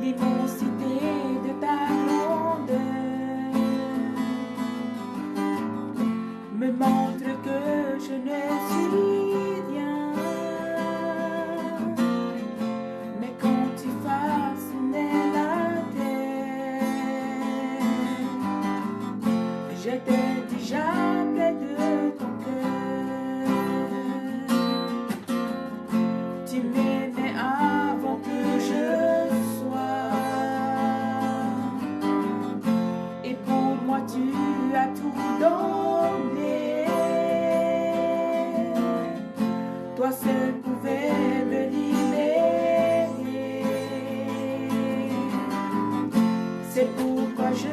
l'immensité de ta grandeur me montre que je ne suis rien. Mais quand tu façonnais la terre, j'étais déjà près de ton cœur. Tu m'aimais avant que je sois, et pour moi tu as tout donné. Toi seul pouvais me libérer. C'est pourquoi je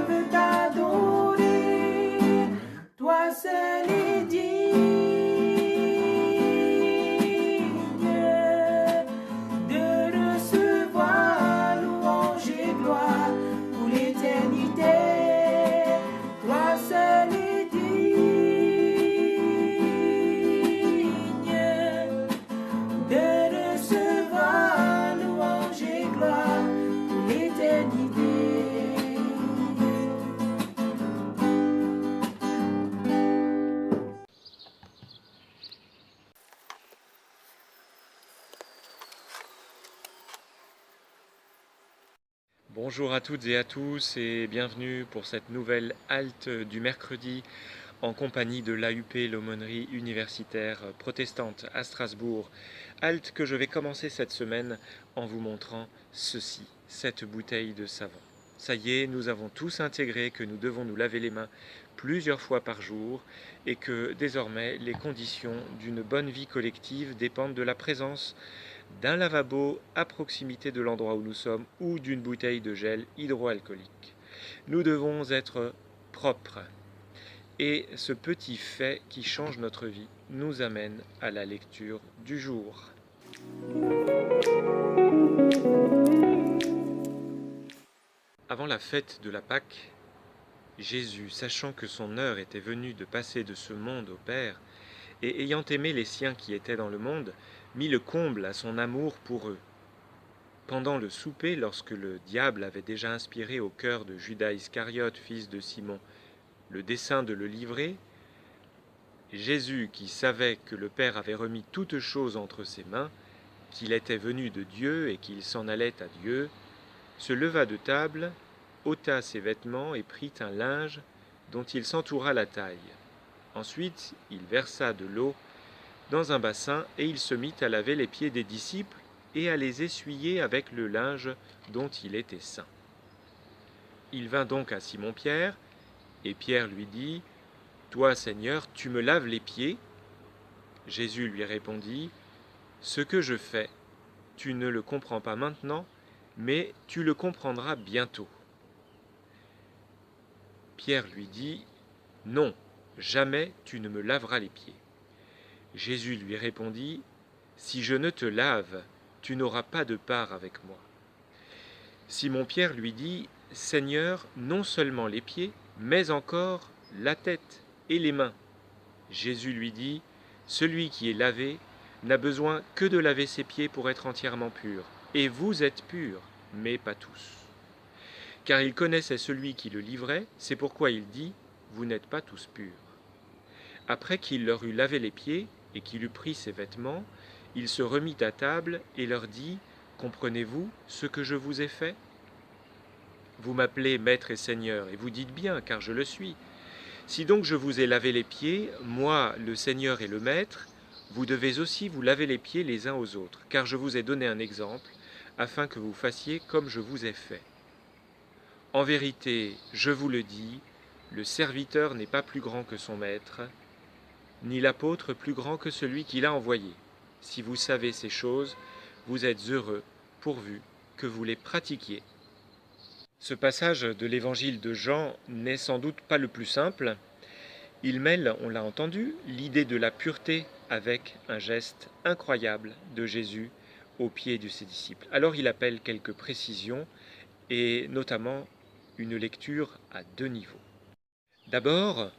veux t'adorer. Toi seul est digne de recevoir louange et gloire pour l'éternité. Toi seul est digne de recevoir louange et gloire pour l'éternité. Bonjour à toutes et à tous et bienvenue pour cette nouvelle halte du mercredi en compagnie de l'AUP, l'aumônerie universitaire protestante à Strasbourg. Halte que je vais commencer cette semaine en vous montrant ceci, cette bouteille de savon. Ça y est, nous avons tous intégré que nous devons nous laver les mains plusieurs fois par jour et que désormais les conditions d'une bonne vie collective dépendent de la présence d'un lavabo à proximité de l'endroit où nous sommes ou d'une bouteille de gel hydroalcoolique. Nous devons être propres. Et ce petit fait qui change notre vie nous amène à la lecture du jour. Avant la fête de la Pâque, Jésus, sachant que son heure était venue de passer de ce monde au Père, et ayant aimé les siens qui étaient dans le monde, mit le comble à son amour pour eux. Pendant le souper, lorsque le diable avait déjà inspiré au cœur de Judas Iscariote, fils de Simon, le dessein de le livrer, Jésus, qui savait que le Père avait remis toutes choses entre ses mains, qu'il était venu de Dieu et qu'il s'en allait à Dieu, se leva de table, ôta ses vêtements et prit un linge dont il s'entoura la taille. Ensuite, il versa de l'eau dans un bassin et il se mit à laver les pieds des disciples et à les essuyer avec le linge dont il était ceint. Il vint donc à Simon-Pierre, et Pierre lui dit : « Toi, Seigneur, tu me laves les pieds ?» Jésus lui répondit : « Ce que je fais, tu ne le comprends pas maintenant, mais tu le comprendras bientôt. » Pierre lui dit : « Non, jamais tu ne me laveras les pieds. » Jésus lui répondit : « Si je ne te lave, tu n'auras pas de part avec moi. » Simon-Pierre lui dit : « Seigneur, non seulement les pieds, mais encore la tête et les mains. » Jésus lui dit : « Celui qui est lavé n'a besoin que de laver ses pieds pour être entièrement pur. Et vous êtes purs, mais pas tous. » Car il connaissait celui qui le livrait, c'est pourquoi il dit : « Vous n'êtes pas tous purs. » Après qu'il leur eut lavé les pieds et qu'il eut pris ses vêtements, il se remit à table et leur dit : « Comprenez-vous ce que je vous ai fait ? Vous m'appelez Maître et Seigneur, et vous dites bien, car je le suis. Si donc je vous ai lavé les pieds, moi, le Seigneur et le Maître, vous devez aussi vous laver les pieds les uns aux autres, car je vous ai donné un exemple, afin que vous fassiez comme je vous ai fait. En vérité, je vous le dis, le serviteur n'est pas plus grand que son maître, ni l'apôtre plus grand que celui qui l'a envoyé. Si vous savez ces choses, vous êtes heureux, pourvu que vous les pratiquiez. » Ce passage de l'évangile de Jean n'est sans doute pas le plus simple. Il mêle, on l'a entendu, l'idée de la pureté avec un geste incroyable de Jésus aux pieds de ses disciples. Alors il appelle quelques précisions et notamment une lecture à deux niveaux. D'abord,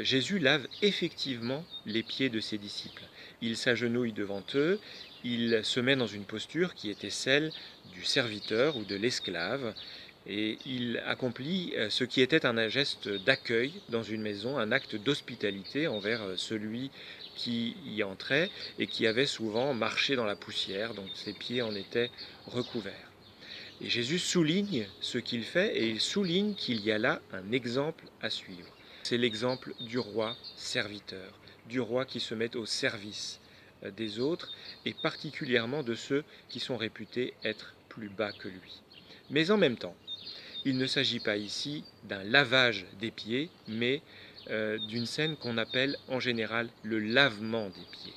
Jésus lave effectivement les pieds de ses disciples. Il s'agenouille devant eux il se met dans une posture qui était celle du serviteur ou de l'esclave, et il accomplit ce qui était un geste d'accueil dans une maison, un acte d'hospitalité envers celui qui y entrait et qui avait souvent marché dans la poussière, donc ses pieds en étaient recouverts. Et Jésus souligne ce qu'il fait et il souligne qu'il y a là un exemple à suivre. C'est l'exemple du roi serviteur, du roi qui se met au service des autres et particulièrement de ceux qui sont réputés être plus bas que lui. Mais en même temps, il ne s'agit pas ici d'un lavage des pieds, mais d'une scène qu'on appelle en général le lavement des pieds.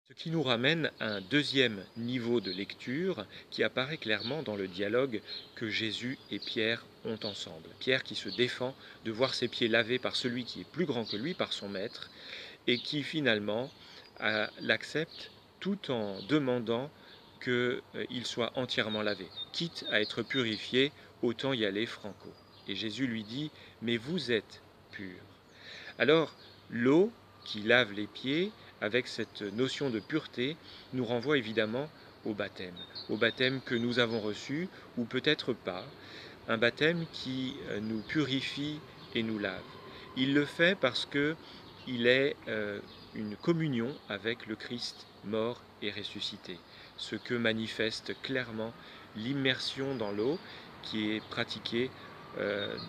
Ce qui nous ramène à un deuxième niveau de lecture qui apparaît clairement dans le dialogue que Jésus et Pierre ont ensemble. Pierre qui se défend de voir ses pieds lavés par celui qui est plus grand que lui, par son maître, et qui finalement l'accepte tout en demandant qu'il soit entièrement lavé. Quitte à être purifié, autant y aller franco. Et Jésus lui dit, mais vous êtes purs. Alors, l'eau qui lave les pieds, avec cette notion de pureté, nous renvoie évidemment au baptême que nous avons reçu, ou peut-être pas, un baptême qui nous purifie et nous lave. Il le fait parce qu'il est une communion avec le Christ mort et ressuscité, ce que manifeste clairement l'immersion dans l'eau qui est pratiquée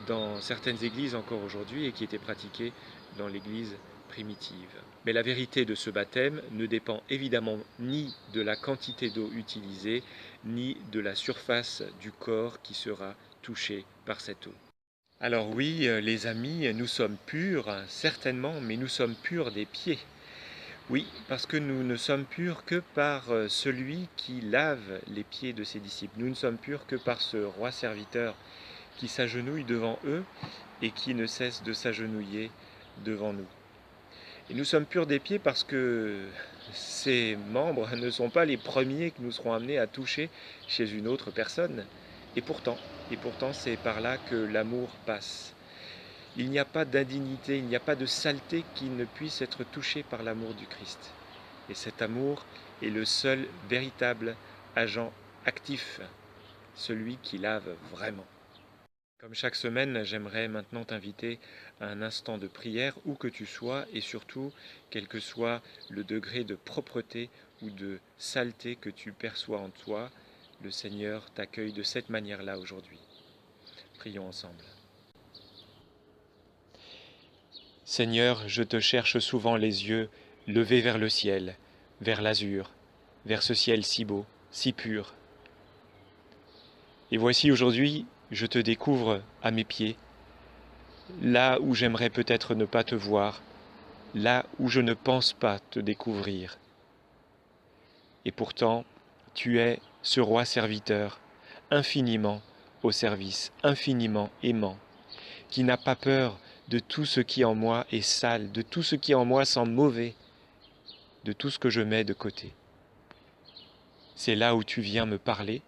dans certaines églises encore aujourd'hui et qui était pratiquée dans l'église primitive. Mais la vérité de ce baptême ne dépend évidemment ni de la quantité d'eau utilisée, ni de la surface du corps qui sera touché par cette eau. Alors oui, les amis, nous sommes purs, certainement, mais nous sommes purs des pieds. Oui, parce que nous ne sommes purs que par celui qui lave les pieds de ses disciples. Nous ne sommes purs que par ce roi serviteur qui s'agenouille devant eux et qui ne cesse de s'agenouiller devant nous. Et nous sommes purs des pieds parce que ces membres ne sont pas les premiers que nous serons amenés à toucher chez une autre personne. Et pourtant c'est par là que l'amour passe. Il n'y a pas d'indignité, il n'y a pas de saleté qui ne puisse être touchée par l'amour du Christ. Et cet amour est le seul véritable agent actif, celui qui lave vraiment. Comme chaque semaine, j'aimerais maintenant t'inviter à un instant de prière, où que tu sois, et surtout, quel que soit le degré de propreté ou de saleté que tu perçois en toi, le Seigneur t'accueille de cette manière-là aujourd'hui. Prions ensemble. Seigneur, je te cherche souvent les yeux levés vers le ciel, vers l'azur, vers ce ciel si beau, si pur. Et voici aujourd'hui, je te découvre à mes pieds, là où j'aimerais peut-être ne pas te voir, là où je ne pense pas te découvrir. Et pourtant, tu es ce roi serviteur, infiniment au service, infiniment aimant, qui n'a pas peur de tout ce qui en moi est sale, de tout ce qui en moi sent mauvais, de tout ce que je mets de côté. C'est là où tu viens me parler,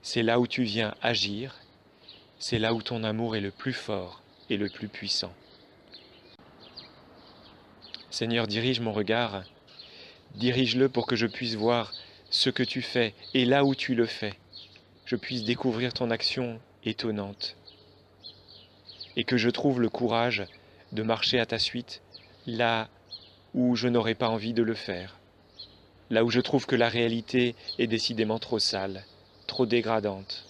c'est là où tu viens agir, c'est là où ton amour est le plus fort et le plus puissant. Seigneur, dirige mon regard, dirige-le pour que je puisse voir ce que tu fais, et là où tu le fais, je puisse découvrir ton action étonnante, et que je trouve le courage de marcher à ta suite là où je n'aurais pas envie de le faire, là où je trouve que la réalité est décidément trop sale, trop dégradante.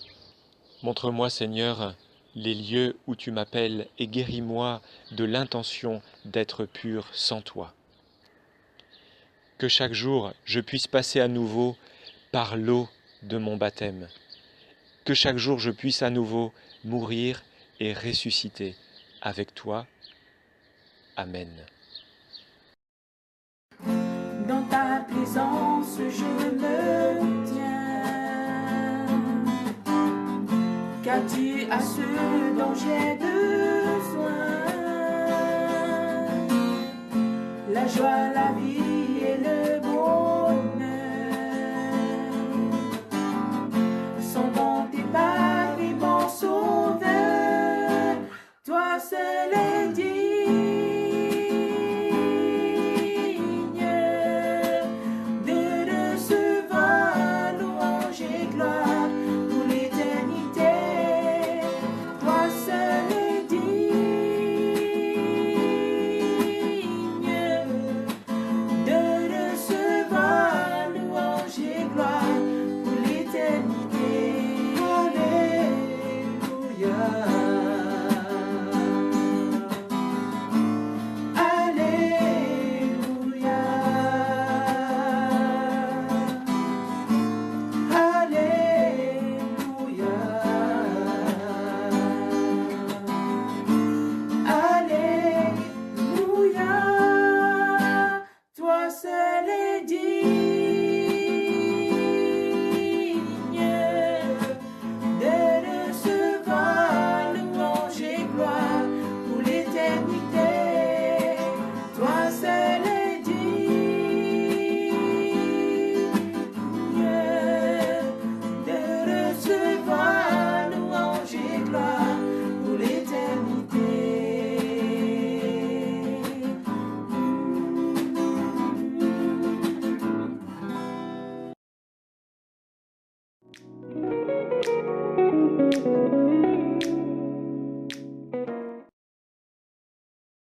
Montre-moi, Seigneur, les lieux où tu m'appelles et guéris-moi de l'intention d'être pur sans toi. Que chaque jour je puisse passer à nouveau par l'eau de mon baptême. Que chaque jour je puisse à nouveau mourir et ressusciter avec toi. Amen. Dans ta présence, je me tiens, car tu as ce dont j'ai besoin, la joie, la vie.